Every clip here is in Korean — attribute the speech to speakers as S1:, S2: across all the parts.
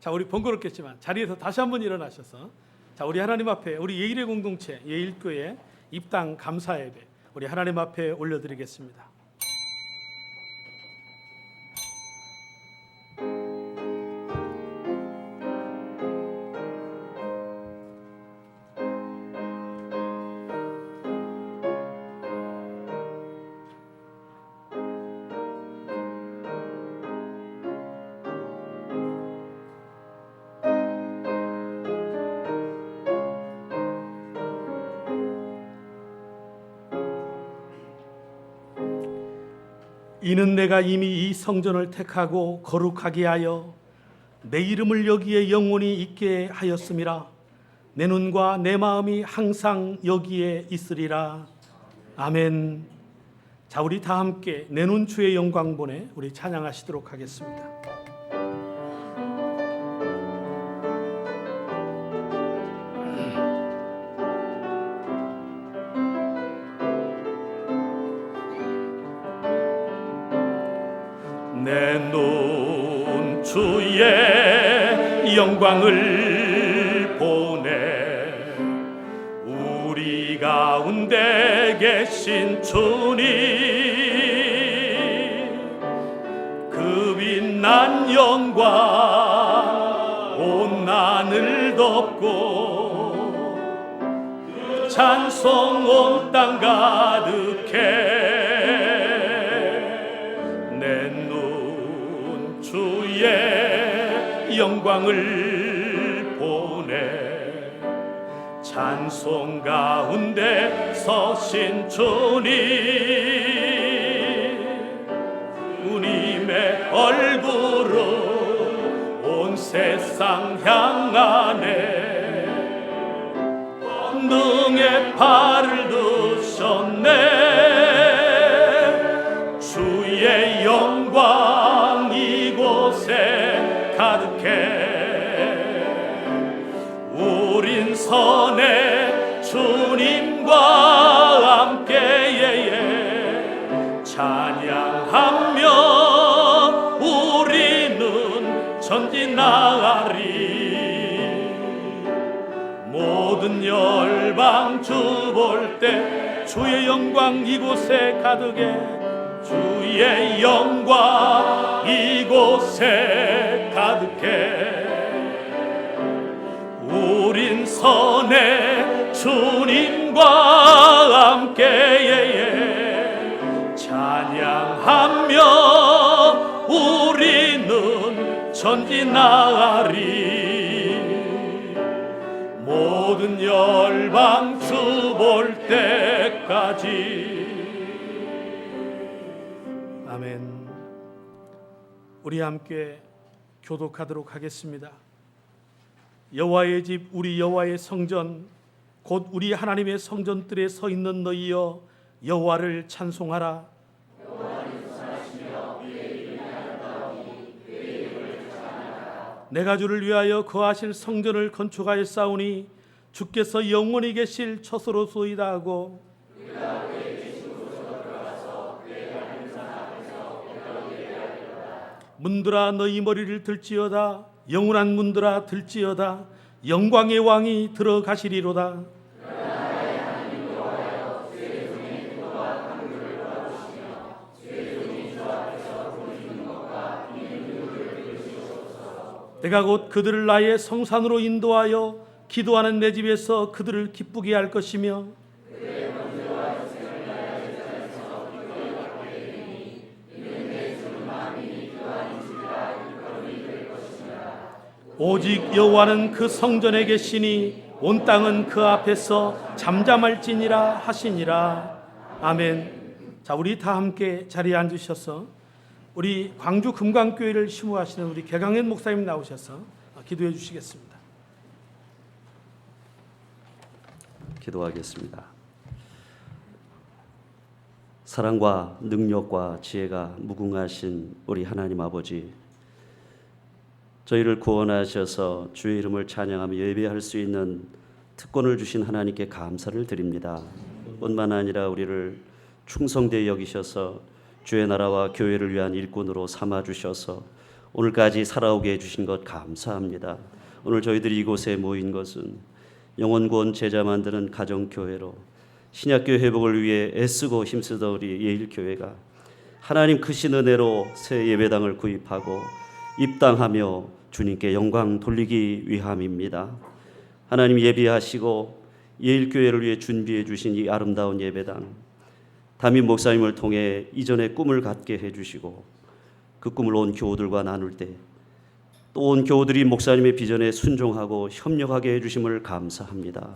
S1: 자, 우리 번거롭겠지만 자리에서 다시 한번 일어나셔서 자, 우리 하나님 앞에 우리 예일의 공동체 예일교회 입당 감사 예배 우리 하나님 앞에 올려드리겠습니다. 이는 내가 이미 이 성전을 택하고 거룩하게 하여 내 이름을 여기에 영원히 있게 하였음이라. 내 눈과 내 마음이 항상 여기에 있으리라. 아멘. 자, 우리 다 함께 내 눈 주의 영광 보내 우리 찬양하시도록 하겠습니다. 내 눈 주의 영광을 보내 우리 가운데 계신 주님 그 빛난 영광 온 하늘 덮고 찬송 온 땅 가득해 주의 영광을 보내 찬송 가운데 서신 주님 주님의 얼굴로 온 세상 향하네 권능의 팔을 드셨네 주의 영광 이곳에 가득해 우린 선해 주님과 함께 찬양하며 우리는 전진나가리 모든 열방 주 볼 때 주의 영광 이곳에 가득해 주의 영광 이곳에 가득해 우린 선해 주님과 함께 찬양하며 우리는 전진나가리 모든 열방 주 볼 때까지. 아멘. 우리 함께 교독하도록 하겠습니다. 여호와의 집 우리 여호와의 성전 곧 우리 하나님의 성전들에 서 있는 너희여 여호와를 찬송하라. 내가 주를 위하여 거하실 성전을 건축하였사오니 주께서 영원히 계실 처소로소이다 하고 문들아 너희 머리를 들지어다 영원한 문들아 들지어다 영광의 왕이 들어가시리로다. 내가 곧 그들을 나의 성산으로 인도하여 기도하는 내 집에서 그들을 기쁘게 할 것이며 오직 여호와는 그 성전에 계시니 온 땅은 그 앞에서 잠잠할지니라 하시니라. 아멘. 자, 우리 다 함께 자리에 앉으셔서 우리 광주 금강교회를 심호하시는 우리 개강현 목사님 나오셔서 기도해 주시겠습니다.
S2: 기도하겠습니다. 사랑과 능력과 지혜가 무궁하신 우리 하나님 아버지, 저희를 구원하셔서 주의 이름을 찬양하며 예배할 수 있는 특권을 주신 하나님께 감사를 드립니다. 뿐만 아니라 우리를 충성되이 여기셔서 주의 나라와 교회를 위한 일꾼으로 삼아주셔서 오늘까지 살아오게 해주신 것 감사합니다. 오늘 저희들이 이곳에 모인 것은 영혼구원 제자 만드는 가정교회로 신약교회 회복을 위해 애쓰고 힘쓰던 우리 예일교회가 하나님 크신 은혜로 새 예배당을 구입하고 입당하며 주님께 영광 돌리기 위함입니다. 하나님 예비하시고 예일교회를 위해 준비해 주신 이 아름다운 예배당, 담임 목사님을 통해 이전의 꿈을 갖게 해주시고 그 꿈을 온 교우들과 나눌 때 또 온 교우들이 목사님의 비전에 순종하고 협력하게 해주심을 감사합니다.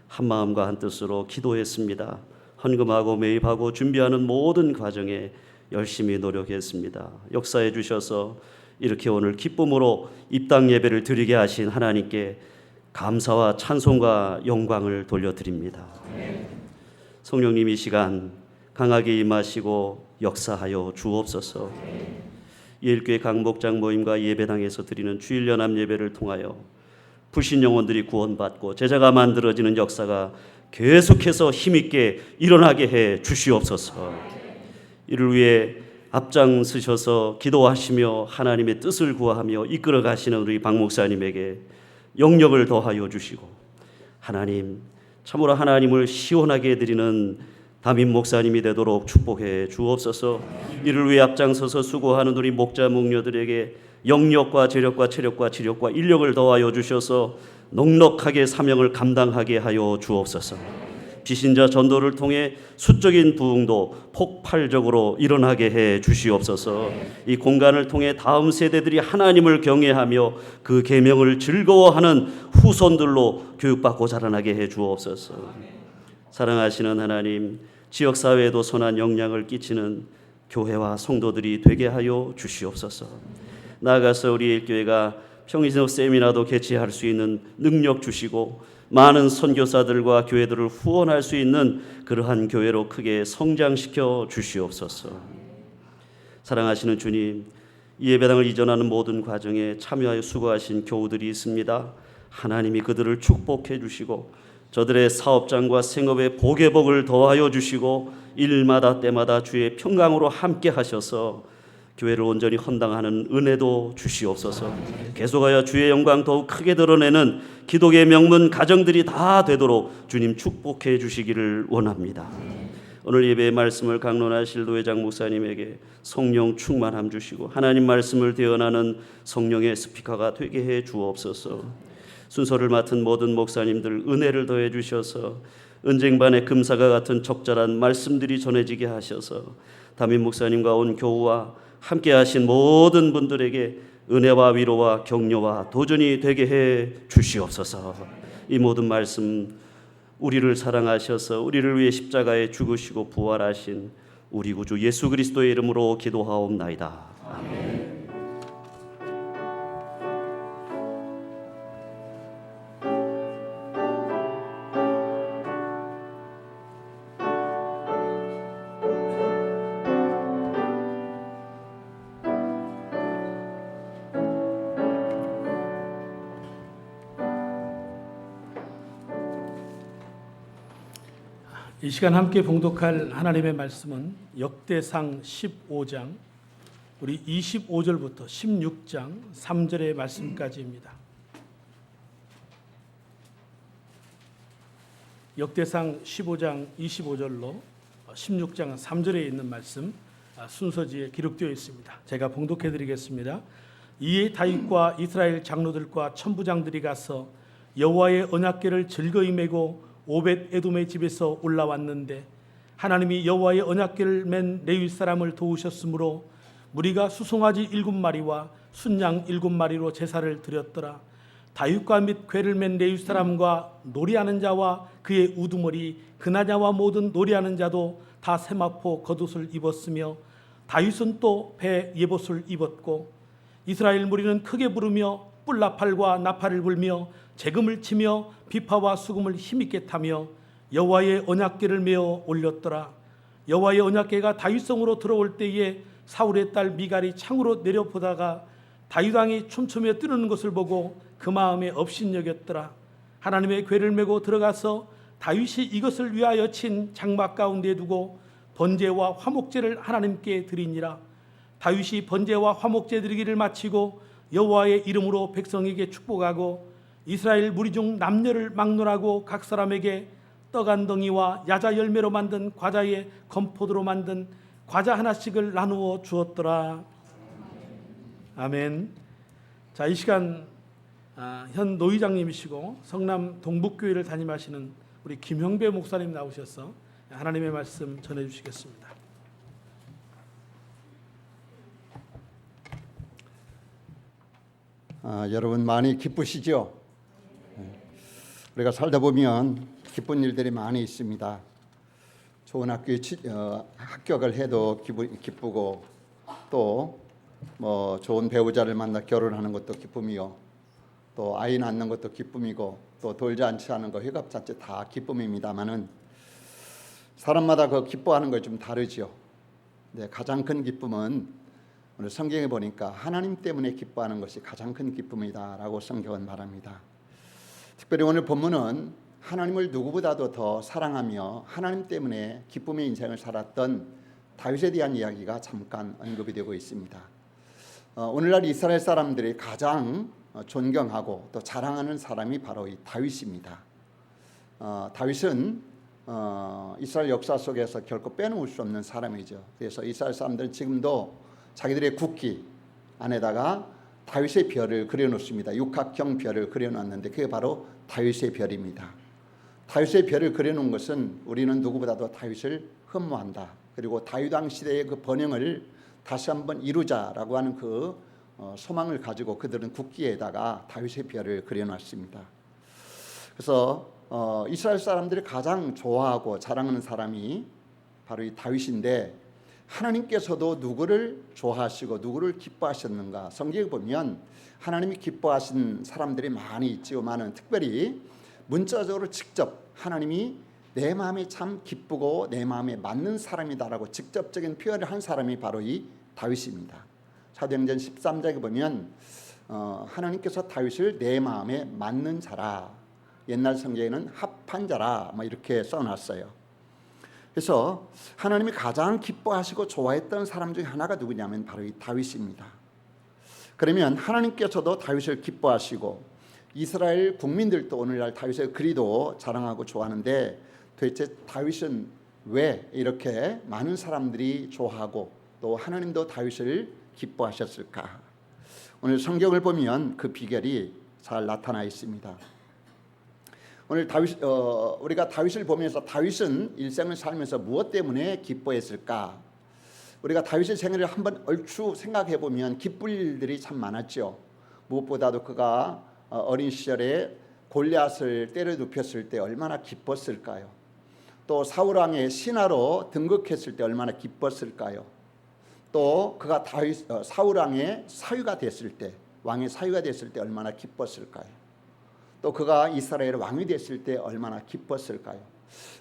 S2: 한 마음과 한 뜻으로 기도했습니다. 헌금하고 매입하고 준비하는 모든 과정에 열심히 노력했습니다. 역사해 주셔서 이렇게 오늘 기쁨으로 입당 예배를 드리게 하신 하나님께 감사와 찬송과 영광을 돌려드립니다. 성령님 이 시간 강하게 임하시고 역사하여 주옵소서. 예일교회 각 목장 모임과 예배당에서 드리는 주일 연합 예배를 통하여 불신 영혼들이 구원받고 제자가 만들어지는 역사가 계속해서 힘있게 일어나게 해 주시옵소서. 이를 위해 앞장서셔서 기도하시며 하나님의 뜻을 구하며 이끌어 가시는 우리 박 목사님에게 영력을 더하여 주시고, 하나님 참으로 하나님을 시원하게 드리는 담임 목사님이 되도록 축복해 주옵소서. 이를 위해 앞장서서 수고하는 우리 목자 목녀들에게 영력과 재력과 체력과 지력과 인력을 더하여 주셔서 넉넉하게 사명을 감당하게 하여 주옵소서. 비신자 전도를 통해 수적인 부흥도 폭발적으로 일어나게 해 주시옵소서. 이 공간을 통해 다음 세대들이 하나님을 경외하며 그 계명을 즐거워하는 후손들로 교육받고 자라나게 해 주옵소서. 사랑하시는 하나님, 지역사회에도 선한 영향을 끼치는 교회와 성도들이 되게 하여 주시옵소서. 나아가서 우리 일교회가 평일성 세미나도 개최할 수 있는 능력 주시고 많은 선교사들과 교회들을 후원할 수 있는 그러한 교회로 크게 성장시켜 주시옵소서. 사랑하시는 주님, 이 예배당을 이전하는 모든 과정에 참여하여 수고하신 교우들이 있습니다. 하나님이 그들을 축복해 주시고 저들의 사업장과 생업에 복의 복을 더하여 주시고 일마다 때마다 주의 평강으로 함께 하셔서 교회를 온전히 헌당하는 은혜도 주시옵소서. 계속하여 주의 영광 더욱 크게 드러내는 기독의 명문 가정들이 다 되도록 주님 축복해 주시기를 원합니다. 오늘 예배의 말씀을 강론하실 노회장 목사님에게 성령 충만함 주시고 하나님 말씀을 대언하는 성령의 스피커가 되게 해 주옵소서. 순서를 맡은 모든 목사님들 은혜를 더해 주셔서 은쟁반의 금사가 같은 적절한 말씀들이 전해지게 하셔서 담임 목사님과 온 교우와 함께 하신 모든 분들에게 은혜와 위로와 격려와 도전이 되게 해 주시옵소서. 이 모든 말씀 우리를 사랑하셔서 우리를 위해 십자가에 죽으시고 부활하신 우리 구주 예수 그리스도의 이름으로 기도하옵나이다. 아멘.
S1: 이 시간 함께 봉독할 하나님의 말씀은 역대상 15장 우리 25절부터 16장 3절의 말씀까지입니다. 역대상 15장 25절로 16장 3절에 있는 말씀 순서지에 기록되어 있습니다. 제가 봉독해 드리겠습니다. 이에 다윗과 이스라엘 장로들과 천부장들이 가서 여호와의 언약궤를 즐거이 메고 오벳 에돔의 집에서 올라왔는데 하나님이 여호와의 언약궤를 맨 레위 사람을 도우셨으므로 무리가 수송아지 7마리와 순양 7마리로 제사를 드렸더라. 다윗과 및 궤를 맨 레위 사람과 놀이하는 자와 그의 우두머리 그나냐와 모든 놀이하는 자도 다 세마포 겉옷을 입었으며 다윗은 또 배 예봇을 입었고 이스라엘 무리는 크게 부르며 뿔나팔과 나팔을 불며 재금을 치며 비파와 수금을 힘있게 타며 여호와의 언약궤를 메어 올렸더라. 여호와의 언약궤가 다윗성으로 들어올 때에 사울의 딸 미갈이 창으로 내려보다가 다윗 왕이 춤추며 뛰는 것을 보고 그 마음에 업신여겼더라. 하나님의 궤를 메고 들어가서 다윗이 이것을 위하여 친 장막 가운데 두고 번제와 화목제를 하나님께 드리니라. 다윗이 번제와 화목제 드리기를 마치고 여호와의 이름으로 백성에게 축복하고 이스라엘 무리 중 남녀를 막론하고 각 사람에게 떡 한 덩이와 야자 열매로 만든 과자에 건포도로 만든 과자 하나씩을 나누어 주었더라. 아멘. 자, 이 시간 현 노회장님이시고 성남 동북교회를 담임하시는 우리 김형배 목사님 나오셔서 하나님의 말씀 전해주시겠습니다.
S3: 여러분 많이 기쁘시죠? 우리가 살다 보면 기쁜 일들이 많이 있습니다. 좋은 학교에 합격을 해도 기쁘고 또 뭐 좋은 배우자를 만나 결혼하는 것도 기쁨이요. 또 아이 낳는 것도 기쁨이고 또 돌잔치 하는 거 회갑잔치 다 기쁨입니다만은 사람마다 그 기뻐하는 거 좀 다르죠. 근데 가장 큰 기쁨은 오늘 성경에 보니까 하나님 때문에 기뻐하는 것이 가장 큰 기쁨이다라고 성경은 말합니다. 특별히 오늘 본문은 하나님을 누구보다도 더 사랑하며 하나님 때문에 기쁨의 인생을 살았던 다윗에 대한 이야기가 잠깐 언급이 되고 있습니다. 오늘날 이스라엘 사람들이 가장 존경하고 또 자랑하는 사람이 바로 이 다윗입니다. 다윗은 이스라엘 역사 속에서 결코 빼놓을 수 없는 사람이죠. 그래서 이스라엘 사람들은 지금도 자기들의 국기 안에다가 다윗의 별을 그려놓습니다. 육각형 별을 그려놨는데 그게 바로 다윗의 별입니다. 다윗의 별을 그려놓은 것은 우리는 누구보다도 다윗을 흠모한다. 그리고 다윗 왕 시대의 그 번영을 다시 한번 이루자라고 하는 그 소망을 가지고 그들은 국기에다가 다윗의 별을 그려놨습니다. 그래서 이스라엘 사람들이 가장 좋아하고 자랑하는 사람이 바로 이 다윗인데 하나님께서도 누구를 좋아하시고 누구를 기뻐하셨는가? 성경에 보면 하나님이 기뻐하신 사람들이 많이 있지만은 특별히 문자적으로 직접 하나님이 내 마음에 참 기쁘고 내 마음에 맞는 사람이다라고 직접적인 표현을 한 사람이 바로 이 다윗입니다. 사도행전 13장에 보면 하나님께서 다윗을 내 마음에 맞는 자라, 옛날 성경에는 합한 자라 뭐 이렇게 써놨어요. 그래서 하나님이 가장 기뻐하시고 좋아했던 사람 중에 하나가 누구냐면 바로 이 다윗입니다. 그러면 하나님께서도 다윗을 기뻐하시고 이스라엘 국민들도 오늘날 다윗의 그리도 자랑하고 좋아하는데 도대체 다윗은 왜 이렇게 많은 사람들이 좋아하고 또 하나님도 다윗을 기뻐하셨을까? 오늘 성경을 보면 그 비결이 잘 나타나 있습니다. 오늘 우리가 다윗을 보면서 다윗은 일생을 살면서 무엇 때문에 기뻐했을까? 우리가 다윗의 생애를 한번 얼추 생각해 보면 기쁠 일들이 참 많았죠. 무엇보다도 그가 어린 시절에 골리앗을 때려 눕혔을 때 얼마나 기뻤을까요? 또 사울 왕의 신하로 등극했을 때 얼마나 기뻤을까요? 또 그가 사울 왕의 사위가 됐을 때, 왕의 사위가 됐을 때 얼마나 기뻤을까요? 또 그가 이스라엘 왕이 됐을 때 얼마나 기뻤을까요?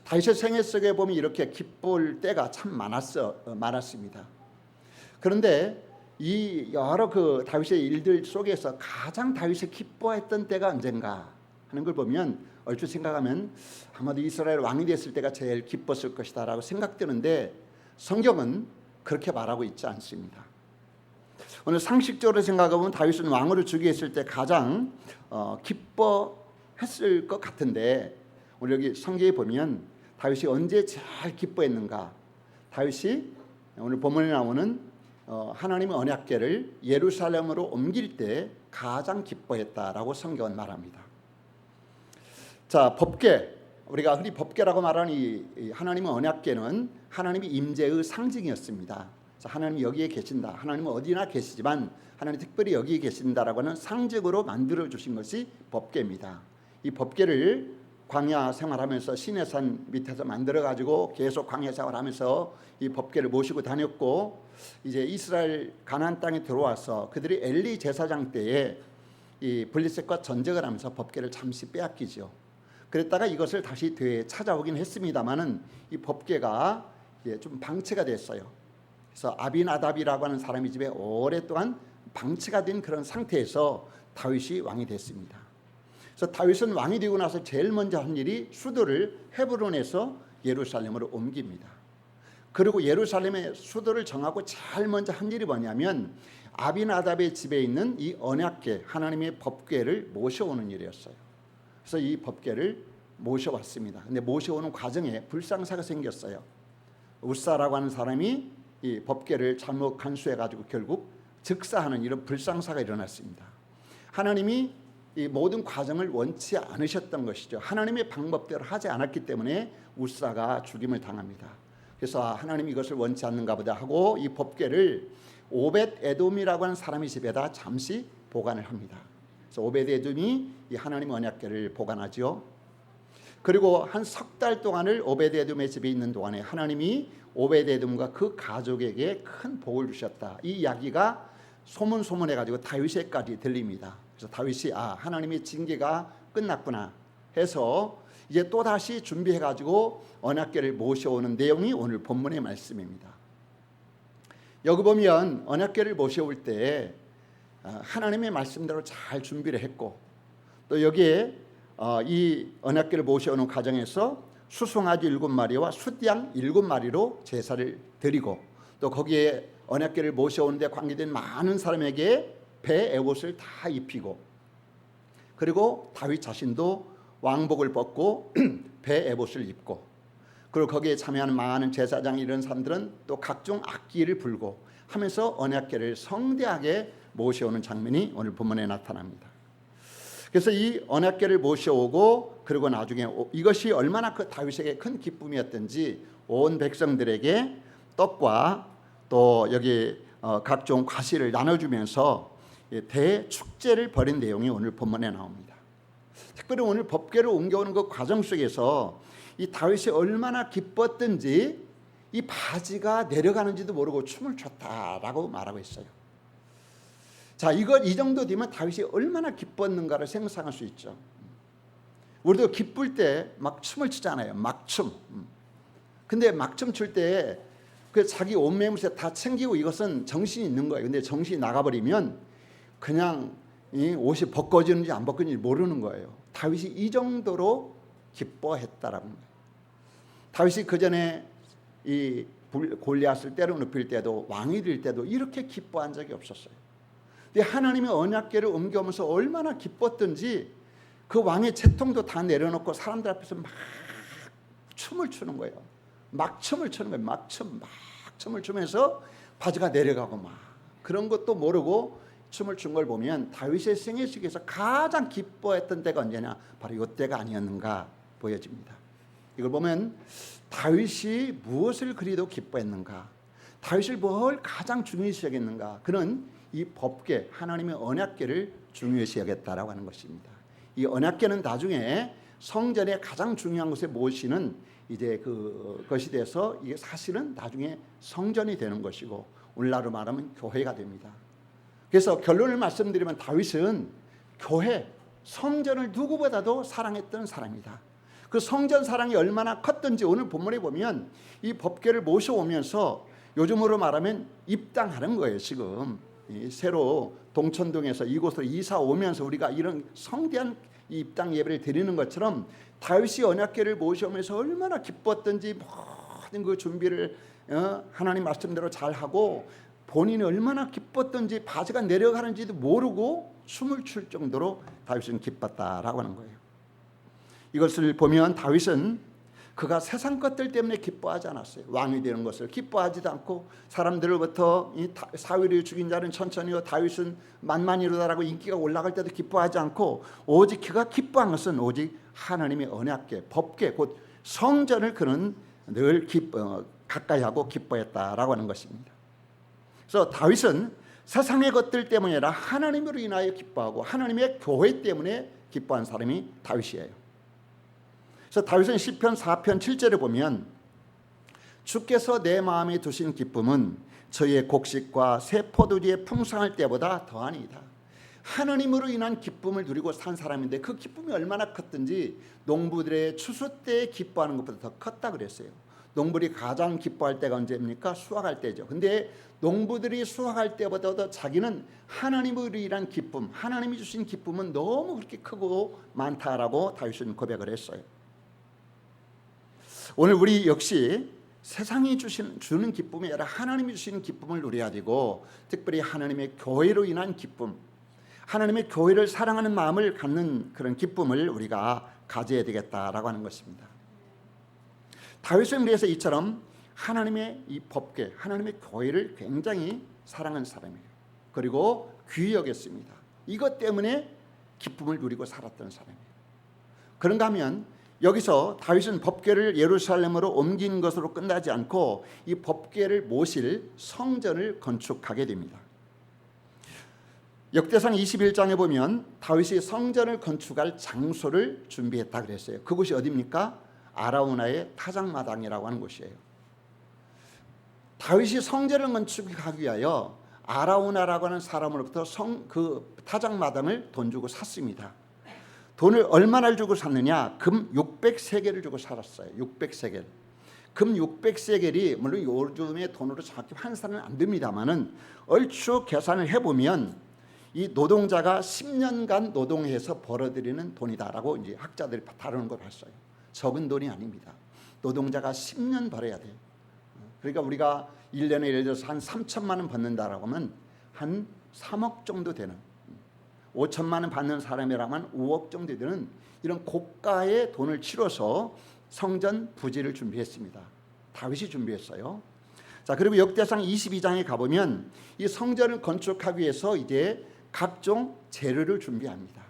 S3: 다윗의 생애 속에 보면 이렇게 기쁠 때가 참 많았습니다. 그런데 이 여러 그 다윗의 일들 속에서 가장 다윗이 기뻐했던 때가 언젠가 하는 걸 보면 얼추 생각하면 아마도 이스라엘 왕이 됐을 때가 제일 기뻤을 것이다 라고 생각되는데 성경은 그렇게 말하고 있지 않습니다. 오늘 상식적으로 생각해보면 다윗은 왕으로 즉위했을 때 가장 기뻐했을 것 같은데 오늘 여기 성경에 보면 다윗이 언제 제일 기뻐했는가? 다윗이 오늘 본문에 나오는 하나님의 언약궤를 예루살렘으로 옮길 때 가장 기뻐했다라고 성경은 말합니다. 자, 법궤, 우리가 흔히 법궤라고 말하는 이 하나님의 언약궤는 하나님의 임재의 상징이었습니다. 하나님이 여기에 계신다. 하나님은 어디나 계시지만 하나님 특별히 여기에 계신다라고 하는 상징으로 만들어 주신 것이 법궤입니다. 이 법궤를 광야 생활하면서 시내산 밑에서 만들어 가지고 계속 광야 생활하면서 이 법궤를 모시고 다녔고 이제 이스라엘 가나안 땅에 들어와서 그들이 엘리 제사장 때에 이 블레셋과 전쟁을 하면서 법궤를 잠시 빼앗기죠. 그랬다가 이것을 다시 되찾아오긴 했습니다만은 이 법궤가 좀 방치가 됐어요. 그래서 아비나답이라고 하는 사람의 집에 오랫동안 방치가 된 그런 상태에서 다윗이 왕이 됐습니다. 그래서 다윗은 왕이 되고 나서 제일 먼저 한 일이 수도를 헤브론에서 예루살렘으로 옮깁니다. 그리고 예루살렘의 수도를 정하고 제일 먼저 한 일이 뭐냐면 아비나답의 집에 있는 이 언약궤, 하나님의 법궤를 모셔오는 일이었어요. 그래서 이 법궤를 모셔왔습니다. 근데 모셔오는 과정에 불상사가 생겼어요. 우사라고 하는 사람이 이 법궤를 잘못 간수해가지고 결국 즉사하는 이런 불상사가 일어났습니다. 하나님이 이 모든 과정을 원치 않으셨던 것이죠. 하나님의 방법대로 하지 않았기 때문에 우사가 죽임을 당합니다. 그래서 하나님이 이것을 원치 않는가 보다 하고 이 법궤를 오벳 에돔이라고 하는 사람의 집에다 잠시 보관을 합니다. 그래서 오벳 에돔이 이 하나님 언약궤를 보관하죠. 그리고 한 석 달 동안을 오벳 에돔의 집에 있는 동안에 하나님이 오벳 에돔과 그 가족에게 큰 복을 주셨다. 이 이야기가 소문해가지고 다윗에까지 들립니다. 그래서 다윗이 하나님의 징계가 끝났구나 해서 이제 또 다시 준비해가지고 언약궤를 모셔오는 내용이 오늘 본문의 말씀입니다. 여기 보면 언약궤를 모셔올 때 하나님의 말씀대로 잘 준비를 했고 또 여기에 이 언약궤를 모셔오는 과정에서 수송아지 7마리와 숫양 7마리로 제사를 드리고 또 거기에 언약궤를 모셔오는데 관계된 많은 사람에게 배 에봇을 다 입히고 그리고 다윗 자신도 왕복을 벗고 배 에봇을 입고 그리고 거기에 참여하는 많은 제사장 이런 사람들은 또 각종 악기를 불고 하면서 언약궤를 성대하게 모셔오는 장면이 오늘 본문에 나타납니다. 그래서 이 언약궤를 모셔오고 그리고 나중에 이것이 얼마나 그 다윗에게 큰 기쁨이었던지 온 백성들에게 떡과 또 여기 각종 과실을 나눠주면서 대축제를 벌인 내용이 오늘 본문에 나옵니다. 특별히 오늘 법궤를 옮겨오는 그 과정 속에서 이 다윗이 얼마나 기뻤든지 이 바지가 내려가는지도 모르고 춤을 췄다라고 말하고 있어요. 자, 이 정도 되면 다윗이 얼마나 기뻤는가를 생각할 수 있죠. 우리도 기쁠 때 막 춤을 추잖아요. 막춤. 근데 막춤 출 때 그 자기 옷매무새 다 챙기고 이것은 정신이 있는 거예요. 근데 정신이 나가버리면 그냥 이 옷이 벗겨지는지 안 벗겨지는지 모르는 거예요. 다윗이 이 정도로 기뻐했다라는 거예요. 다윗이 그 전에 이 골리앗을 때려 눕힐 때도 왕이 될 때도 이렇게 기뻐한 적이 없었어요. 근데 하나님의 언약궤를 옮겨오면서 얼마나 기뻤던지 그 왕의 채통도 다 내려놓고 사람들 앞에서 막 춤을 추는 거예요. 막 춤을 추는 거예요. 막 춤을 추면서 바지가 내려가고 막 그런 것도 모르고 춤을 춘 걸 보면 다윗의 생애식에서 가장 기뻐했던 때가 언제냐? 바로 이때가 아니었는가 보여집니다. 이걸 보면 다윗이 무엇을 그리도 기뻐했는가? 다윗을 뭘 가장 중요시 여겼는가? 그는 이 법궤, 하나님의 언약궤를 중요시 여겼다라고 하는 것입니다. 이 언약궤는 나중에 성전의 가장 중요한 곳에 모시는 이제 그것이 돼서 이게 사실은 나중에 성전이 되는 것이고 오늘날로 말하면 교회가 됩니다. 그래서 결론을 말씀드리면 다윗은 교회, 성전을 누구보다도 사랑했던 사람이다. 그 성전 사랑이 얼마나 컸던지 오늘 본문에 보면 이 법궤를 모셔오면서 요즘으로 말하면 입당하는 거예요. 지금 새로 동천동에서 이곳으로 이사 오면서 우리가 이런 성대한 입당 예배를 드리는 것처럼 다윗이 언약궤를 모셔오면서 얼마나 기뻤던지 모든 그 준비를 하나님 말씀대로 잘하고 본인이 얼마나 기뻤던지 바지가 내려가는지도 모르고 춤을 출 정도로 다윗은 기뻤다라고 하는 거예요. 이것을 보면 다윗은 그가 세상 것들 때문에 기뻐하지 않았어요. 왕이 되는 것을 기뻐하지도 않고 사람들로부터 이 사위를 죽인 자는 천천히요 다윗은 만만이로다라고 인기가 올라갈 때도 기뻐하지 않고 오직 그가 기뻐한 것은 오직 하나님의 언약궤, 법궤, 곧 성전을 그는 늘 가까이 하고 기뻐했다라고 하는 것입니다. 그래서 다윗은 세상의 것들 때문이 아니라 하나님으로 인하여 기뻐하고 하나님의 교회 때문에 기뻐한 사람이 다윗이에요. 그래서 다윗은 시편 4편 7절에 보면 주께서 내 마음에 두신 기쁨은 저희의 곡식과 새 포도주의 풍성할 때보다 더하니이다. 하나님으로 인한 기쁨을 누리고 산 사람인데 그 기쁨이 얼마나 컸든지 농부들의 추수 때 기뻐하는 것보다 더 컸다 그랬어요. 농부들이 가장 기뻐할 때가 언제입니까? 수확할 때죠. 근데 농부들이 수확할 때보다도 자기는 하나님으로 인한 기쁨, 하나님이 주신 기쁨은 너무 그렇게 크고 많다라고 다윗은 고백을 했어요. 오늘 우리 역시 세상이 주는 기쁨이 아니라 하나님이 주시는 기쁨을 누려야 되고, 특별히 하나님의 교회로 인한 기쁨, 하나님의 교회를 사랑하는 마음을 갖는 그런 기쁨을 우리가 가져야 되겠다라고 하는 것입니다. 다윗은 그래서 이처럼 하나님의 이 법궤, 하나님의 교회를 굉장히 사랑한 사람이에요. 그리고 귀히 여겼습니다. 이것 때문에 기쁨을 누리고 살았던 사람이에요. 그런가 하면 여기서 다윗은 법궤를 예루살렘으로 옮긴 것으로 끝나지 않고 이 법궤를 모실 성전을 건축하게 됩니다. 역대상 21장에 보면 다윗이 성전을 건축할 장소를 준비했다 그랬어요. 그곳이 어디입니까? 아라우나의 타작마당이라고 하는 곳이에요. 다윗이 성전을 건축하기 위하여 아라우나라고 하는 사람으로부터 그 타작마당을 돈 주고 샀습니다. 돈을 얼마나 주고 샀느냐? 금 600세겔을 주고 살았어요. 600세겔. 금 600세겔이 물론 요즘의 돈으로 정확히 환산은 안 됩니다만은 얼추 계산을 해보면 이 노동자가 10년간 노동해서 벌어들이는 돈이다라고 이제 학자들이 다루는 걸 봤어요. 적은 돈이 아닙니다. 노동자가 10년 벌어야 돼요. 그러니까 우리가 1년에 예를 들어서 한 3천만 원 받는다라고 하면 한 3억 정도 되는, 5천만 원 받는 사람이라면 5억 정도 되는 이런 고가의 돈을 치러서 성전 부지를 준비했습니다. 다윗이 준비했어요. 자, 그리고 역대상 22장에 가보면 이 성전을 건축하기 위해서 이제 각종 재료를 준비합니다.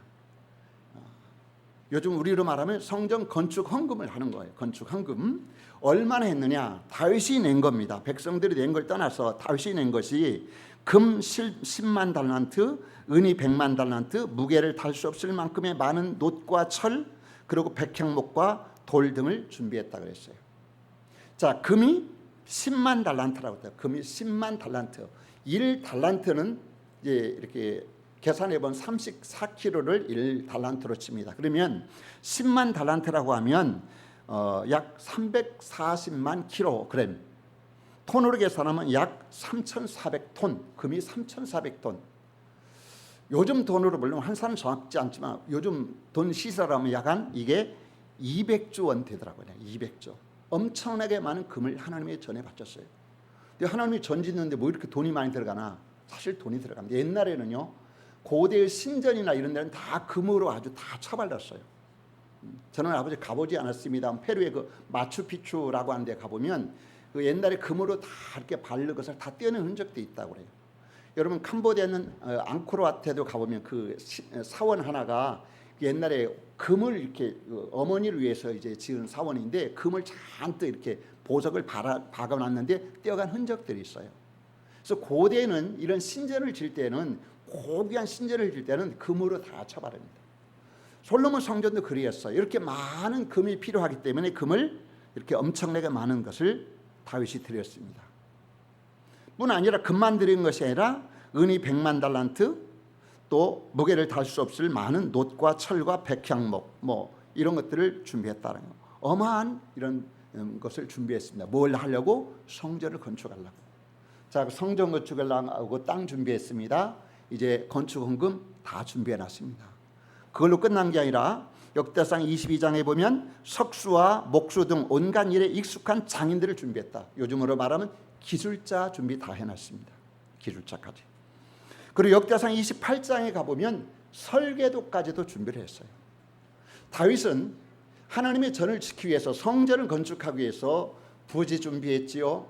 S3: 요즘 우리로 말하면 성전 건축 헌금을 하는 거예요. 건축 헌금 얼마나 했느냐? 다윗이 낸 겁니다. 백성들이 낸 걸 떠나서 다윗이 낸 것이 금 10만 달란트, 은이 100만 달란트, 무게를 달 수 없을 만큼의 많은 놋과 철, 그리고 백향목과 돌 등을 준비했다 그랬어요. 자, 금이 10만 달란트라고 했어요. 금이 10만 달란트. 1달란트는 이제 이렇게 계산해 본 34kg를 1달란트로 칩니다. 그러면 10만 달란트라고 하면 약 340만 킬로그램. 톤으로 계산하면 약 3,400톤. 금이 3,400톤. 요즘 돈으로 물론 환산은 정확지 않지만 요즘 돈 시세라면 약간 이게 200조 원 되더라고요. 200조. 엄청나게 많은 금을 하나님의 전에 바쳤어요. 근데 하나님이 전 짓는데 뭐 이렇게 돈이 많이 들어가나? 사실 돈이 들어갑니다. 옛날에는요, 고대의 신전이나 이런 데는 다 금으로 아주 다 쳐발랐어요. 저는 아버지 가보지 않았습니다. 페루의 그 마추픽추라고 하는 데 가보면 그 옛날에 금으로 다 이렇게 바른 것을 다 떼어낸 흔적도 있다고 그래요. 여러분 캄보디아는 앙코르와트에도 가보면 그 사원 하나가 옛날에 금을 이렇게 어머니를 위해서 이제 지은 사원인데 금을 잔뜩 이렇게 보석을 박아놨는데 떼어간 흔적들이 있어요. 그래서 고대는 이런 신전을 질 때는 고귀한 신전을 질 때는 금으로 다 쳐바릅니다. 솔로몬 성전도 그리했어요. 이렇게 많은 금이 필요하기 때문에 금을 이렇게 엄청나게 많은 것을 다윗이 드렸습니다. 뿐 아니라 금만 드린 것이 아니라 은이 100만 달란트, 또 무게를 달 수 없을 많은 놋과 철과 백향목 뭐 이런 것들을 준비했다는 거. 어마한 이런 것을 준비했습니다. 뭘 하려고? 성전을 건축하려고. 자, 성전 건축을 하고 땅 준비했습니다. 이제 건축 헌금 다 준비해 놨습니다. 그걸로 끝난 게 아니라 역대상 22장에 보면 석수와 목수 등 온갖 일에 익숙한 장인들을 준비했다. 요즘으로 말하면 기술자 준비 다 해놨습니다. 기술자까지. 그리고 역대상 28장에 가보면 설계도까지도 준비를 했어요. 다윗은 하나님의 전을 지키기 위해서 성전을 건축하기 위해서 부지 준비했지요.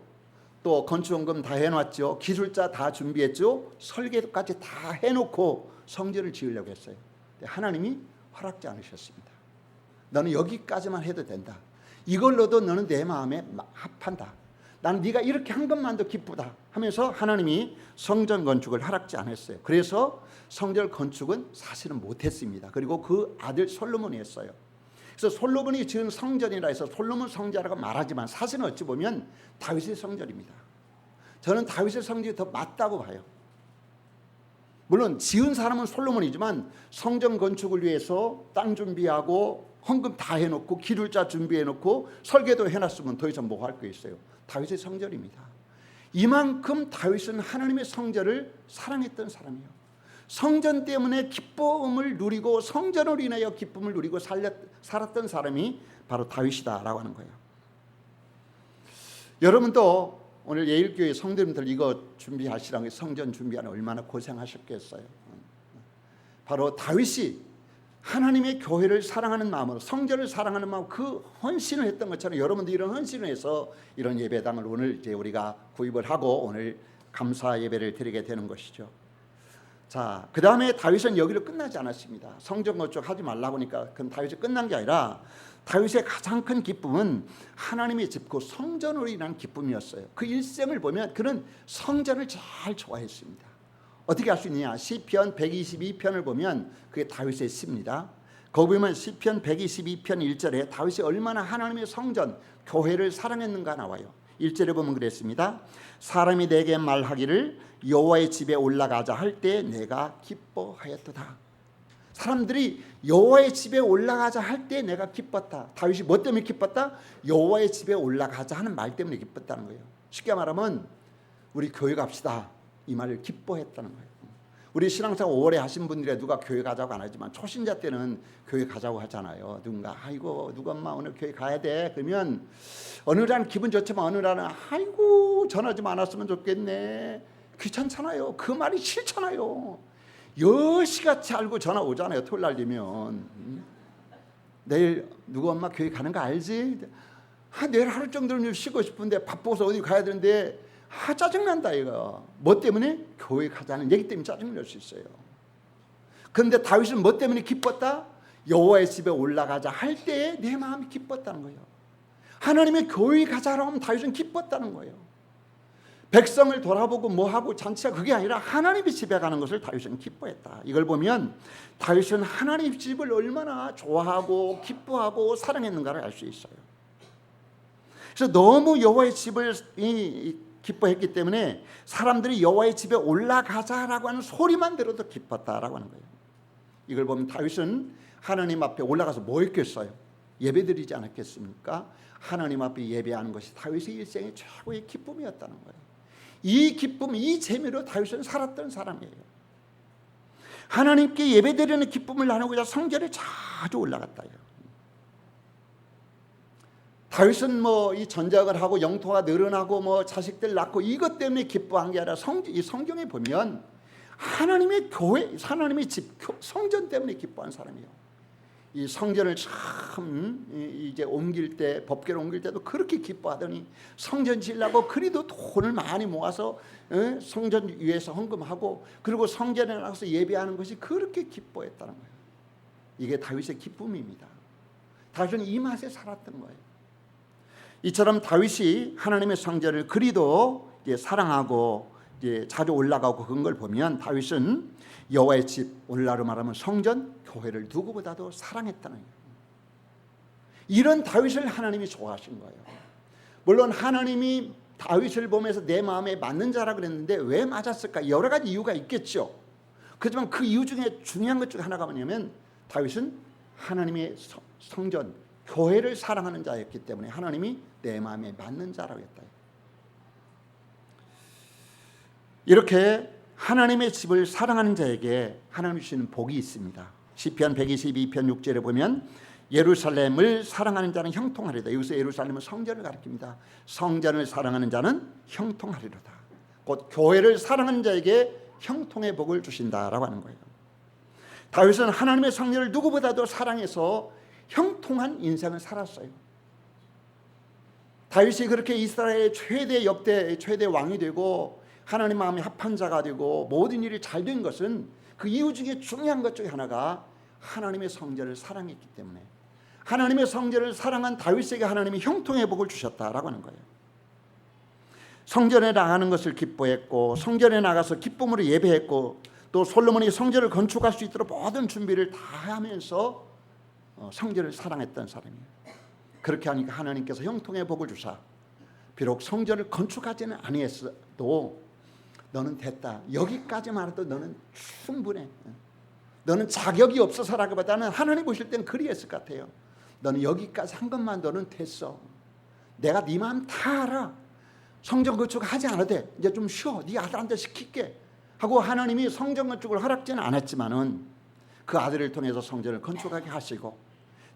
S3: 또 건축헌금 다 해놨죠. 기술자 다 준비했죠. 설계도까지 다 해놓고 성전을 지으려고 했어요. 하나님이 허락지 않으셨습니다. 너는 여기까지만 해도 된다. 이걸로도 너는 내 마음에 합한다. 나는 네가 이렇게 한 것만도 기쁘다 하면서 하나님이 성전 건축을 허락지 않았어요. 그래서 성전 건축은 사실은 못했습니다. 그리고 그 아들 솔로몬이 했어요. 그래서 솔로몬이 지은 성전이라 해서 솔로몬 성전이라고 말하지만 사실은 어찌 보면 다윗의 성전입니다. 저는 다윗의 성전이 더 맞다고 봐요. 물론 지은 사람은 솔로몬이지만 성전 건축을 위해서 땅 준비하고 헌금 다 해놓고 기술자 준비해놓고 설계도 해놨으면 더 이상 뭐 할 게 있어요. 다윗의 성전입니다. 이만큼 다윗은 하나님의 성전을 사랑했던 사람이에요. 성전 때문에 기쁨을 누리고 성전으로 인하여 기쁨을 누리고 살았던 사람이 바로 다윗이다라고 하는 거예요. 여러분도 오늘 예일교회 성도님들 이거 준비하시라고 성전 준비하는 얼마나 고생하셨겠어요. 바로 다윗이 하나님의 교회를 사랑하는 마음으로 성전을 사랑하는 마음 그 헌신을 했던 것처럼 여러분도 이런 헌신을 해서 이런 예배당을 오늘 이제 우리가 구입을 하고 오늘 감사 예배를 드리게 되는 것이죠. 자, 그 다음에 다윗은 여기로 끝나지 않았습니다. 성전 건축하지 말라고 하니까 그건 다윗이 끝난 게 아니라 다윗의 가장 큰 기쁨은 하나님의 집, 그 성전으로 인한 기쁨이었어요. 그 일생을 보면 그는 성전을 잘 좋아했습니다. 어떻게 할 수 있느냐? 시편 122편을 보면 그게 다윗의 시입니다. 거기 보면 시편 122편 1절에 다윗이 얼마나 하나님의 성전, 교회를 사랑했는가 나와요. 1절에 보면 그랬습니다. 사람이 내게 말하기를 여호와의 집에 올라가자 할 때 내가 기뻐하였도다. 사람들이 여호와의 집에 올라가자 할 때 내가 기뻤다. 다윗이 뭐 때문에 기뻤다? 여호와의 집에 올라가자 하는 말 때문에 기뻤다는 거예요. 쉽게 말하면 우리 교회 갑시다 이 말을 기뻐했다는 거예요. 우리 신앙생활 오래 하신 분들이 누가 교회 가자고 안 하지만 초신자 때는 교회 가자고 하잖아요. 누군가 아이고 누가 엄마 오늘 교회 가야 돼 그러면 어느 날은 기분 좋지만 어느 날은 아이고 전화 좀 안 왔으면 좋겠네. 귀찮잖아요. 그 말이 싫잖아요. 여시같이 알고 전화 오잖아요. 토요일 날 되면 내일 누구 엄마 교회 가는 거 알지? 내일 하루 정도는 좀 쉬고 싶은데 바빠서 어디 가야 되는데 짜증난다 이거. 뭐 때문에? 교회 가자는 얘기 때문에 짜증날 수 있어요. 그런데 다윗은 뭐 때문에 기뻤다? 여호와의 집에 올라가자 할 때에 내 마음이 기뻤다는 거예요. 하나님의 교회 가자라고 하면 다윗은 기뻤다는 거예요. 백성을 돌아보고 뭐하고 잔치가 그게 아니라 하나님의 집에 가는 것을 다윗은 기뻐했다. 이걸 보면 다윗은 하나님의 집을 얼마나 좋아하고 기뻐하고 사랑했는가를 알 수 있어요. 그래서 너무 여호와의 집을 기뻐했기 때문에 사람들이 여호와의 집에 올라가자라고 하는 소리만 들어도 기뻤다라고 하는 거예요. 이걸 보면 다윗은 하나님 앞에 올라가서 뭐 했겠어요? 예배드리지 않았겠습니까? 하나님 앞에 예배하는 것이 다윗의 일생의 최고의 기쁨이었다는 거예요. 이 기쁨, 이 재미로 다윗은 살았던 사람이에요. 하나님께 예배드리는 기쁨을 나누고자 성전에 자주 올라갔다요. 다윗은 뭐 이 전작을 하고 영토가 늘어나고 뭐 자식들 낳고 이것 때문에 기뻐한 게 아니라 이 성경에 보면 하나님의 교회, 하나님의 집, 성전 때문에 기뻐한 사람이에요. 이 성전을 참 이제 옮길 때 법궤를 옮길 때도 그렇게 기뻐하더니 성전 지으려고 그리도 돈을 많이 모아서 성전 위에서 헌금하고 그리고 성전에 나가서 예배하는 것이 그렇게 기뻐했다는 거예요. 이게 다윗의 기쁨입니다. 다윗은 이 맛에 살았던 거예요. 이처럼 다윗이 하나님의 성전을 그리도 이제 사랑하고 이제 자주 올라가고 그런 걸 보면 다윗은 여호와의 집, 오늘날로 말하면 성전, 교회를 누구보다도 사랑했다는 거예요. 이런 다윗을 하나님이 좋아하신 거예요. 물론 하나님이 다윗을 보면서 내 마음에 맞는 자라 그랬는데 왜 맞았을까? 여러 가지 이유가 있겠죠. 그렇지만 그 이유 중에 중요한 것 중 하나가 뭐냐면 다윗은 하나님의 성전, 교회를 사랑하는 자였기 때문에 하나님이 내 마음에 맞는 자라고 했다. 이렇게 하나님의 집을 사랑하는 자에게 하나님이 주시는 복이 있습니다. 시편 122편 6절에 보면 예루살렘을 사랑하는 자는 형통하리로다. 여기서 예루살렘은 성전을 가리킵니다. 성전을 사랑하는 자는 형통하리로다. 곧 교회를 사랑하는 자에게 형통의 복을 주신다라고 하는 거예요. 다윗은 하나님의 성전을 누구보다도 사랑해서 형통한 인생을 살았어요. 다윗이 그렇게 이스라엘의 최대 역대 최대 왕이 되고 하나님 마음에 합한 자가 되고 모든 일이 잘 된 것은 그 이유 중에 중요한 것 중에 하나가 하나님의 성전을 사랑했기 때문에 하나님의 성전을 사랑한 다윗에게 하나님이 형통의 복을 주셨다라고 하는 거예요. 성전에 나가는 것을 기뻐했고 성전에 나가서 기쁨으로 예배했고 또 솔로몬이 성전을 건축할 수 있도록 모든 준비를 다 하면서 성전을 사랑했던 사람이에요. 그렇게 하니까 하나님께서 형통의 복을 주사 비록 성전을 건축하지는 아니했어도 너는 됐다. 여기까지만 해도 너는 충분해. 너는 자격이 없어서라기보다는 하나님 보실 때는 그리했을 것 같아요. 너는 여기까지 한 것만 너는 됐어. 내가 네 마음 다 알아. 성전 건축하지 않아도 돼. 이제 좀 쉬어. 네 아들한테 시킬게 하고 하나님이 성전 건축을 허락지는 않았지만은 그 아들을 통해서 성전을 건축하게 하시고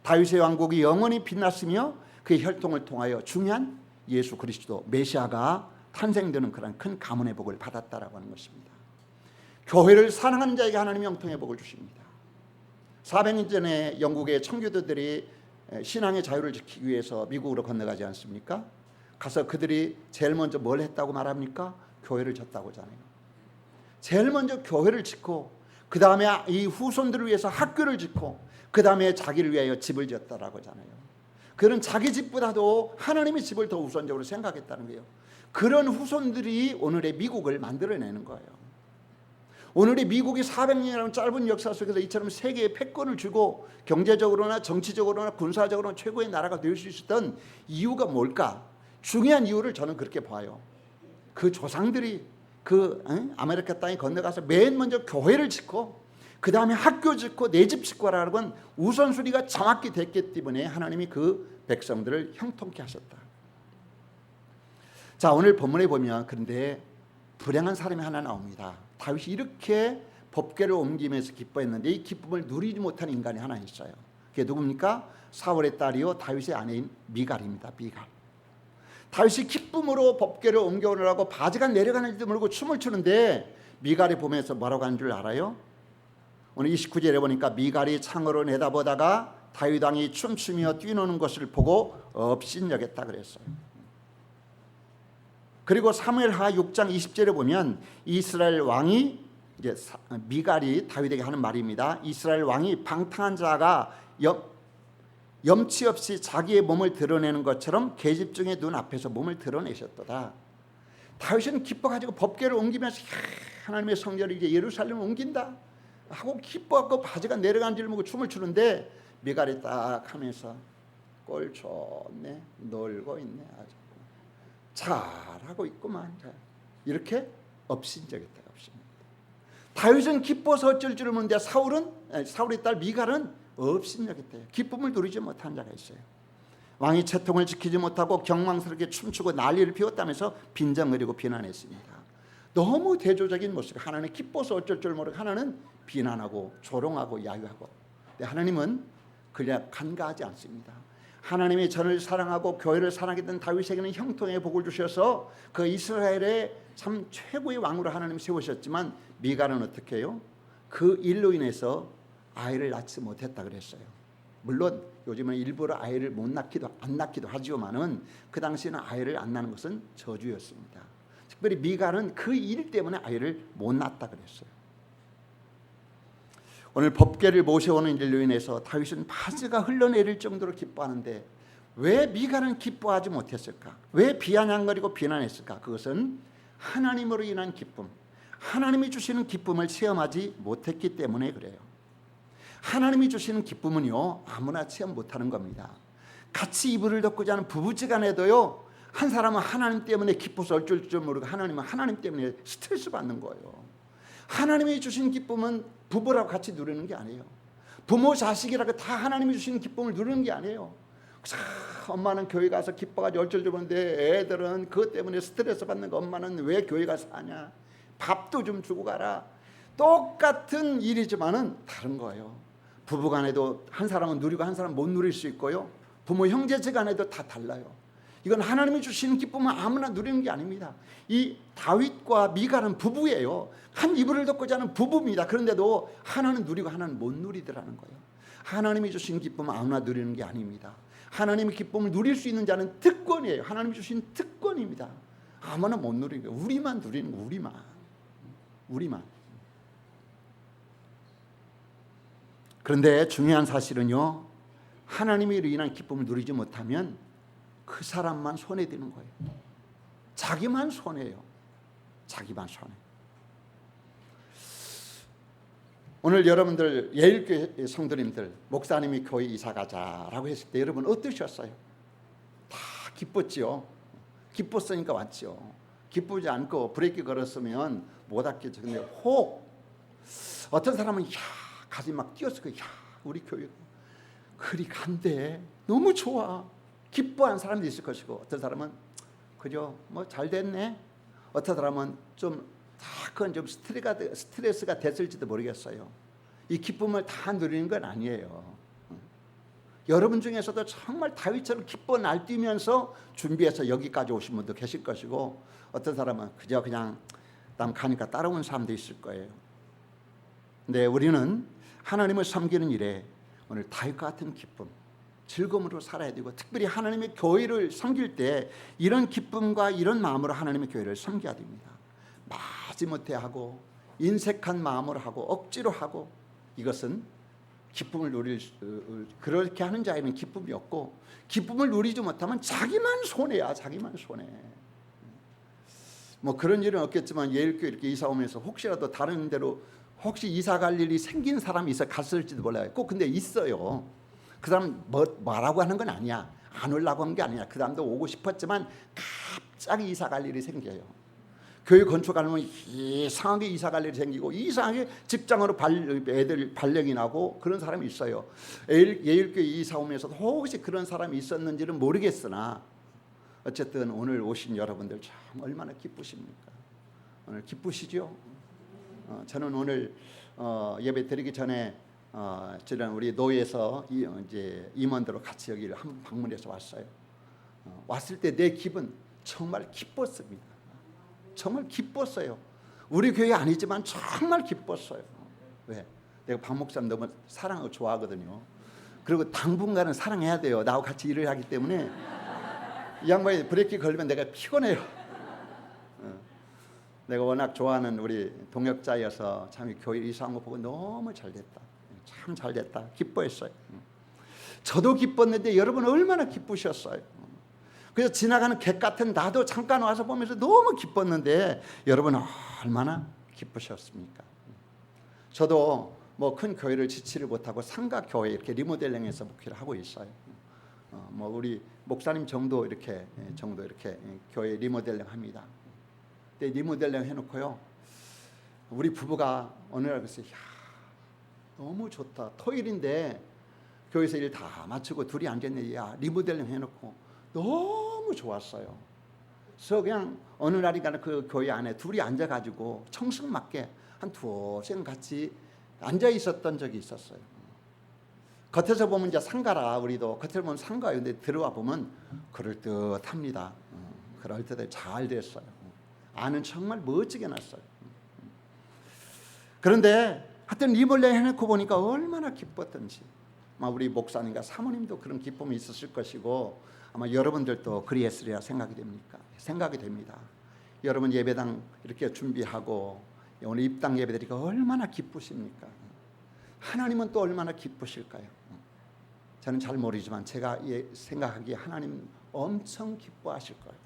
S3: 다윗의 왕국이 영원히 빛났으며 그의 혈통을 통하여 중요한 예수 그리스도 메시아가 탄생되는 그런 큰 가문의 복을 받았다라고 하는 것입니다. 교회를 사랑하는 자에게 하나님이 형통의 복을 주십니다. 400년 전에 영국의 청교도들이 신앙의 자유를 지키기 위해서 미국으로 건너가지 않습니까? 가서 그들이 제일 먼저 뭘 했다고 말합니까? 교회를 졌다고 하잖아요. 제일 먼저 교회를 짓고 그 다음에 이 후손들을 위해서 학교를 짓고 그 다음에 자기를 위하여 집을 지었다라고 하잖아요. 그런 자기 집보다도 하나님의 집을 더 우선적으로 생각했다는 거예요. 그런 후손들이 오늘의 미국을 만들어내는 거예요. 오늘의 미국이 400년이라는 짧은 역사 속에서 이처럼 세계에 패권을 주고 경제적으로나 정치적으로나 군사적으로나 최고의 나라가 될 수 있었던 이유가 뭘까? 중요한 이유를 저는 그렇게 봐요. 그 조상들이 아메리카 땅에 건너가서 맨 먼저 교회를 짓고 그 다음에 학교 짓고 내 집 짓고 하라는 건 우선순위가 정확히 됐기 때문에 하나님이 그 백성들을 형통케 하셨다. 자, 오늘 본문에 보면 그런데 불행한 사람이 하나 나옵니다. 다윗이 이렇게 법궤를 옮기면서 기뻐했는데 이 기쁨을 누리지 못한 인간이 하나 있어요. 그게 누굽니까? 사울의 딸이요 다윗의 아내인 미갈입니다. 미갈. 다윗이 기쁨으로 법궤를 옮겨오느라고 바지가 내려가는지도 모르고 춤을 추는데 미갈이 보면서 뭐라고 하는 줄 알아요? 오늘 29절에 보니까 미갈이 창으로 내다보다가 다윗 왕이 춤추며 뛰노는 것을 보고 업신여겼다 그랬어요. 그리고 사무엘하 6장 20절에 보면 이스라엘 왕이 이제 미갈이 다윗에게 하는 말입니다. 이스라엘 왕이 방탕한 자가 염치 없이 자기의 몸을 드러내는 것처럼 계집중의 눈 앞에서 몸을 드러내셨도다. 다윗은 기뻐가지고 법궤를 옮기면서 하나님의 성전을 이제 예루살렘을 옮긴다 하고 기뻐하고 바지가 내려간 줄 모르고 춤을 추는데 미갈이 딱 하면서 꼴 좋네, 놀고 있네, 아주 잘하고 있구만, 이렇게 업신여겼다. 다윗은 기뻐서 어쩔 줄 모르는데 사울의 딸 미갈은 업신여겼대요. 기쁨을 누리지 못한 자가 있어요. 왕이 채통을 지키지 못하고 경망스럽게 춤추고 난리를 피웠다면서 빈정거리고 비난했습니다. 너무 대조적인 모습. 하나는 기뻐서 어쩔 줄 모르고 하나는 비난하고 조롱하고 야유하고. 근데 하나님은 그냥 간과하지 않습니다. 하나님이 저를 사랑하고 교회를 사랑했던 다윗에게는 형통의 복을 주셔서 그 이스라엘의 참 최고의 왕으로 하나님 세우셨지만 미갈은 어떻게 해요? 그 일로 인해서 아이를 낳지 못했다 그랬어요. 물론 요즘은 일부러 아이를 안 낳기도 하지만은 그 당시에는 아이를 안 낳는 것은 저주였습니다. 특별히 미갈은 그 일 때문에 아이를 못 낳았다 그랬어요. 오늘 법궤를 모셔오는 일로 인해서 다윗은 바지가 흘러내릴 정도로 기뻐하는데 왜 미갈은 기뻐하지 못했을까? 왜 비아냥거리고 비난했을까? 그것은 하나님으로 인한 기쁨, 하나님이 주시는 기쁨을 체험하지 못했기 때문에 그래요. 하나님이 주시는 기쁨은요 아무나 체험 못하는 겁니다. 같이 이불을 덮고 자는 부부지간에도요 한 사람은 하나님 때문에 기뻐서 어쩔 줄 모르고 하나님은 하나님 때문에 스트레스 받는 거예요. 하나님이 주신 기쁨은 부부라고 같이 누리는 게 아니에요. 부모 자식이라고 다 하나님이 주시는 기쁨을 누리는 게 아니에요. 엄마는 교회 가서 기뻐가지고 어쩔 줄 모르는데 애들은 그것 때문에 스트레스 받는 거. 엄마는 왜 교회 가서 하냐, 밥도 좀 주고 가라. 똑같은 일이지만은 다른 거예요. 부부간에도 한 사람은 누리고 한 사람은 못 누릴 수 있고요. 부모 형제지간에도 다 달라요. 이건 하나님이 주시는 기쁨은 아무나 누리는 게 아닙니다. 이 다윗과 미갈은 부부예요. 한 이불을 덮고 자는 부부입니다. 그런데도 하나는 누리고 하나는 못 누리더라는 거예요. 하나님이 주신 기쁨은 아무나 누리는 게 아닙니다. 하나님의 기쁨을 누릴 수 있는 자는 특권이에요. 하나님이 주신 특권입니다. 아무나 못 누리는 거예요. 우리만 누리는 거예요. 우리만. 그런데 중요한 사실은요, 하나님이 인한 기쁨을 누리지 못하면 그 사람만 손해되는 거예요. 자기만 손해요. 자기만 손해. 오늘 여러분들 예일교회 성도님들, 목사님이 교회 이사 가자라고 했을 때 여러분 어떠셨어요? 다 기뻤지요. 기뻤으니까 왔죠. 기쁘지 않고 브레이크 걸었으면 못 왔겠죠. 근데 혹 어떤 사람은 가슴이 막 뛰었을 거예요. 우리 교회 그리 간대, 너무 좋아, 기뻐하는 사람도 있을 것이고, 어떤 사람은 그죠, 뭐 잘 됐네. 어떤 사람은 그건 좀 스트레스가 됐을지도 모르겠어요. 이 기쁨을 다 누리는 건 아니에요. 여러분 중에서도 정말 다윗처럼 기뻐 날뛰면서 준비해서 여기까지 오신 분도 계실 것이고, 어떤 사람은 그냥 남 가니까 따라온 사람도 있을 거예요. 근데 우리는 하나님을 섬기는 일에 오늘 다윗과 같은 기쁨, 즐거움으로 살아야 되고, 특별히 하나님의 교회를 섬길 때 이런 기쁨과 이런 마음으로 하나님의 교회를 섬겨야 됩니다. 마지못해 하고 인색한 마음으로 하고 억지로 하고, 이것은 기쁨을 그렇게 하는 자에는 기쁨이 없고, 기쁨을 누리지 못하면 자기만 손해야. 자기만 손해. 뭐 그런 일은 없겠지만 예일교회 이렇게 이사 오면서 혹시라도 다른 데로 혹시 이사 갈 일이 생긴 사람이 있어 갔을지도 몰라요. 꼭 근데 있어요. 그 사람 뭐라고 하는 건 아니야. 안 오려고 한 게 아니야. 그 사람도 오고 싶었지만 갑자기 이사 갈 일이 생겨요. 교회 건축하려면 이상하게 이사 갈 일이 생기고, 이상하게 직장으로 애들 발령이 나고 그런 사람이 있어요. 예일교회 이사 오면서도 혹시 그런 사람이 있었는지는 모르겠으나, 어쨌든 오늘 오신 여러분들 참 얼마나 기쁘십니까? 오늘 기쁘시죠? 저는 오늘 예배 드리기 전에 저는 우리 노예에서 이제 임원들로 같이 여기를 한번 방문해서 왔어요. 왔을 때 내 기분 정말 기뻤습니다. 정말 기뻤어요. 우리 교회 아니지만 정말 기뻤어요. 왜? 내가 박 목사님 너무 사랑하고 좋아하거든요. 그리고 당분간은 사랑해야 돼요. 나하고 같이 일을 하기 때문에. 이 양반이 브레이크 걸리면 내가 피곤해요. 내가 워낙 좋아하는 우리 동역자여서 참 교회 이사한 거 보고 너무 잘됐다. 참 잘됐다. 기뻐했어요. 저도 기뻤는데 여러분 얼마나 기쁘셨어요. 그래서 지나가는 객 같은 나도 잠깐 와서 보면서 너무 기뻤는데 여러분 얼마나 기쁘셨습니까? 저도 뭐 큰 교회를 지치를 못하고 상가 교회 이렇게 리모델링해서 목회를 하고 있어요. 뭐 우리 목사님 정도 이렇게 교회 리모델링 합니다. 근데 리모델링 해놓고요, 우리 부부가 어느 날 그랬어요. 야, 너무 좋다. 토요일인데 교회에서 일 다 마치고 둘이 앉았네. 야, 리모델링 해놓고 너무 좋았어요. 그래서 그냥 어느 날인가 그 교회 안에 둘이 앉아가지고 청승맞게 한 두어 시간 같이 앉아 있었던 적이 있었어요. 겉에서 보면 이제 상가라, 우리도 겉에서 보면 상가예요. 근데 들어와 보면 그럴듯합니다. 그럴듯해 잘 됐어요. 안은 정말 멋지게 났어요. 그런데 하여튼 리몰레 해놓고 보니까 얼마나 기뻤던지, 아마 우리 목사님과 사모님도 그런 기쁨이 있었을 것이고, 아마 여러분들도 그리했으리라 생각이 됩니다. 여러분 예배당 이렇게 준비하고 오늘 입당 예배드리니까 얼마나 기쁘십니까? 하나님은 또 얼마나 기쁘실까요? 저는 잘 모르지만 제가 생각하기에 하나님 엄청 기뻐하실 거예요.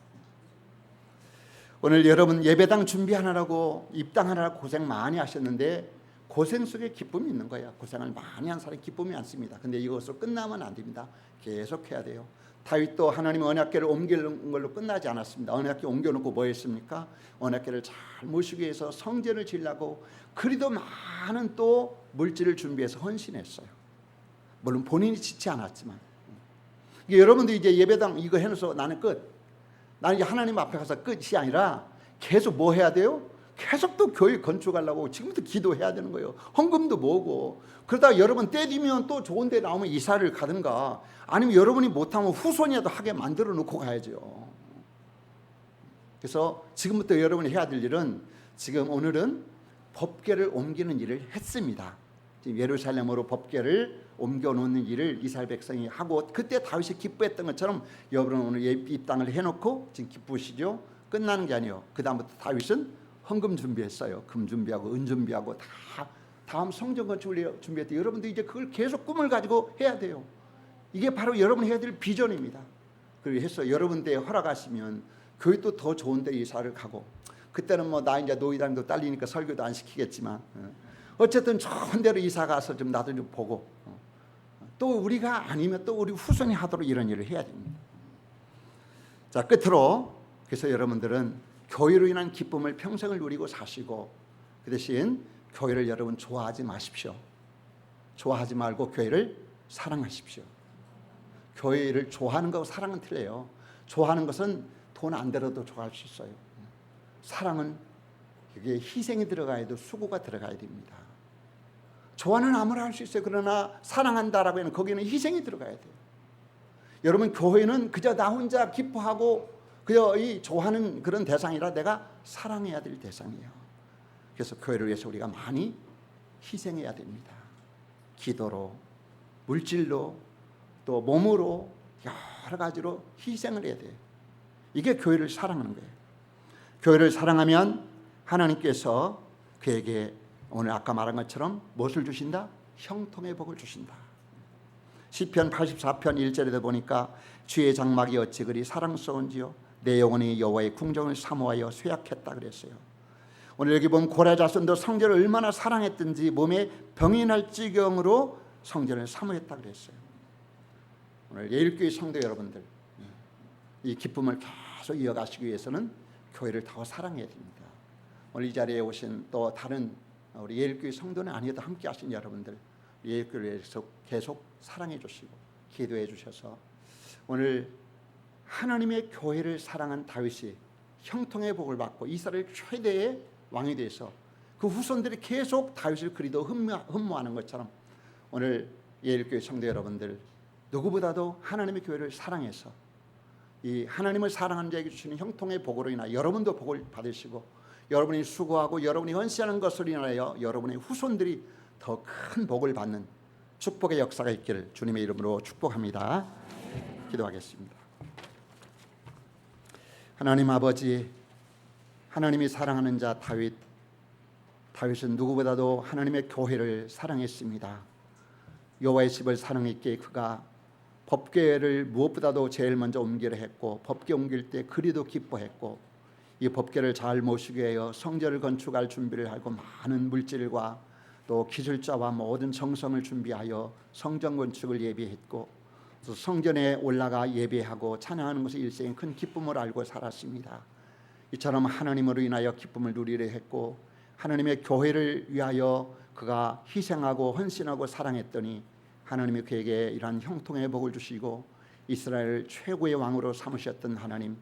S3: 오늘 여러분 예배당 준비하느라고 입당하느라고 고생 많이 하셨는데, 고생 속에 기쁨이 있는 거예요. 고생을 많이 한 사람이 기쁨이 않습니다. 근데 이것으로 끝나면 안 됩니다. 계속 해야 돼요. 다윗도 하나님의 언약궤를 옮기는 걸로 끝나지 않았습니다. 언약궤 옮겨놓고 뭐 했습니까? 언약궤를 잘 모시기 위해서 성전을 지으려고 그리도 많은 또 물질을 준비해서 헌신했어요. 물론 본인이 짓지 않았지만. 여러분도 이제 예배당 이거 해놓어서 나는 끝. 나는 이제 하나님 앞에 가서 끝이 아니라 계속 뭐 해야 돼요? 계속 또 교회 건축하려고 지금부터 기도해야 되는 거예요. 헌금도 모으고. 그러다 여러분 때 되면 또 좋은 데 나오면 이사를 가든가, 아니면 여러분이 못하면 후손이라도 하게 만들어 놓고 가야죠. 그래서 지금부터 여러분이 해야 될 일은, 지금 오늘은 법궤를 옮기는 일을 했습니다. 지금 예루살렘으로 법궤를 옮겨놓는 일을 이스라엘 백성이 하고, 그때 다윗이 기뻐했던 것처럼 여러분은 오늘 입당을 해놓고 지금 기쁘시죠? 끝나는 게 아니에요. 그 다음부터 다윗은 헌금 준비했어요. 금 준비하고 은 준비하고 다 다음 성전 건축을 준비했대. 여러분도 이제 그걸 계속 꿈을 가지고 해야 돼요. 이게 바로 여러분이 해야 될 비전입니다. 그리고 해서 여러분 때 허락하시면 교회 또 더 좋은 데 이사를 가고, 그때는 뭐 나 이제 노이당도 딸리니까 설교도 안 시키겠지만, 어쨌든 좋은 데로 이사 가서 좀 나도 좀 보고, 또 우리가 아니면 또 우리 후손이 하도록 이런 일을 해야 됩니다. 자, 끝으로 그래서 여러분들은 교회로 인한 기쁨을 평생을 누리고 사시고, 그 대신 교회를 여러분 좋아하지 마십시오. 좋아하지 말고 교회를 사랑하십시오. 교회를 좋아하는 거하고 사랑은 틀려요. 좋아하는 것은 돈 안 들어도 좋아할 수 있어요. 사랑은 여기에 희생이 들어가야 돼, 수고가 들어가야 됩니다. 좋아하는 아무나 할 수 있어요. 그러나 사랑한다라고 하면 거기는 희생이 들어가야 돼요. 여러분, 교회는 그저 나 혼자 기뻐하고 그저 이 좋아하는 그런 대상이라 내가 사랑해야 될 대상이에요. 그래서 교회를 위해서 우리가 많이 희생해야 됩니다. 기도로, 물질로, 또 몸으로 여러 가지로 희생을 해야 돼요. 이게 교회를 사랑하는 거예요. 교회를 사랑하면 하나님께서 그에게 오늘 아까 말한 것처럼 무엇을 주신다? 형통의 복을 주신다. 시편 84편 1절에도 보니까 주의 장막이 어찌 그리 사랑스러운지요, 내 영혼이 여호와의 궁정을 사모하여 쇠약했다 그랬어요. 오늘 여기 보면 고라 자손도 성전을 얼마나 사랑했든지 몸에 병이 날 지경으로 성전을 사모했다 그랬어요. 오늘 예일교회 성도 여러분들, 이 기쁨을 계속 이어가시기 위해서는 교회를 더 사랑해야 됩니다. 오늘 이 자리에 오신 또 다른 우리 예일교회 성도는 아니어도 함께 하신 여러분들, 예일교회를 계속 사랑해 주시고 기도해 주셔서 오늘 하나님의 교회를 사랑한 다윗이 형통의 복을 받고 이스라엘 최대의 왕이 돼서 그 후손들이 계속 다윗을 그리도 흠모하는 것처럼 오늘 예일교회 성도 여러분들 누구보다도 하나님의 교회를 사랑해서 이 하나님을 사랑하는 자에게 주시는 형통의 복으로 인하여 여러분도 복을 받으시고, 여러분이 수고하고 여러분이 헌신하는 것으로 인하여 여러분의 후손들이 더 큰 복을 받는 축복의 역사가 있기를 주님의 이름으로 축복합니다. 기도하겠습니다. 하나님 아버지, 하나님이 사랑하는 자 다윗은 누구보다도 하나님의 교회를 사랑했습니다. 여호와의 집을 사랑했기에 그가 법궤를 무엇보다도 제일 먼저 옮기려 했고, 법궤 옮길 때 그리도 기뻐했고, 이 법궤를 잘 모시기 위하여 성전을 건축할 준비를 하고 많은 물질과 또 기술자와 모든 정성을 준비하여 성전 건축을 예비했고, 또 성전에 올라가 예배하고 찬양하는 것이 일생의 큰 기쁨을 알고 살았습니다. 이처럼 하나님으로 인하여 기쁨을 누리려 했고, 하나님의 교회를 위하여 그가 희생하고 헌신하고 사랑했더니 하나님이 그에게 이러한 형통의 복을 주시고 이스라엘 최고의 왕으로 삼으셨던 하나님,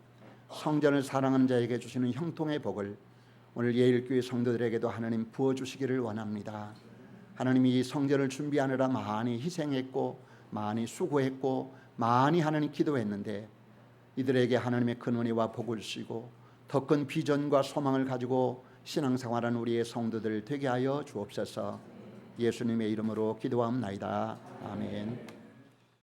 S3: 성전을 사랑하는 자에게 주시는 형통의 복을 오늘 예일교회 성도들에게도 하나님 부어주시기를 원합니다. 하나님이 이 성전을 준비하느라 많이 희생했고 많이 수고했고 많이 하나님 기도했는데 이들에게 하나님의 큰 은혜와 복을 주시고 더 큰 비전과 소망을 가지고 신앙생활하는 우리의 성도들 되게 하여 주옵소서. 예수님의 이름으로 기도하옵나이다. 아멘.